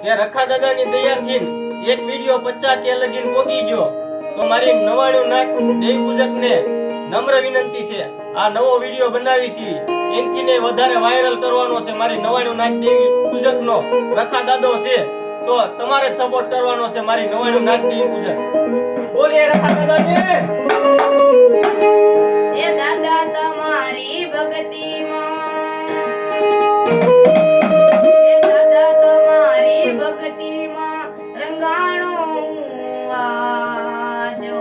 કે રખા દાદાની દયાથી એક વિડિયો 50K લગીન પોગી ગયો તો મારી 99 નાક દેવી પૂજક ને નમ્ર વિનંતી છે આ નવો વિડિયો બનાવી છે એનકીને વધારે વાયરલ કરવાનો છે મારી 99 નાક દેવી પૂજક નો રખા દાદો છે તો તમારે સપોર્ટ કરવાનો છે મારી 99 નાક દેવી પૂજક બોલે રખા દાદાને એ દાદા તમારી ભક્તિમાં એ દાદા તમારી ભક્તિમાં રંગાણો આજો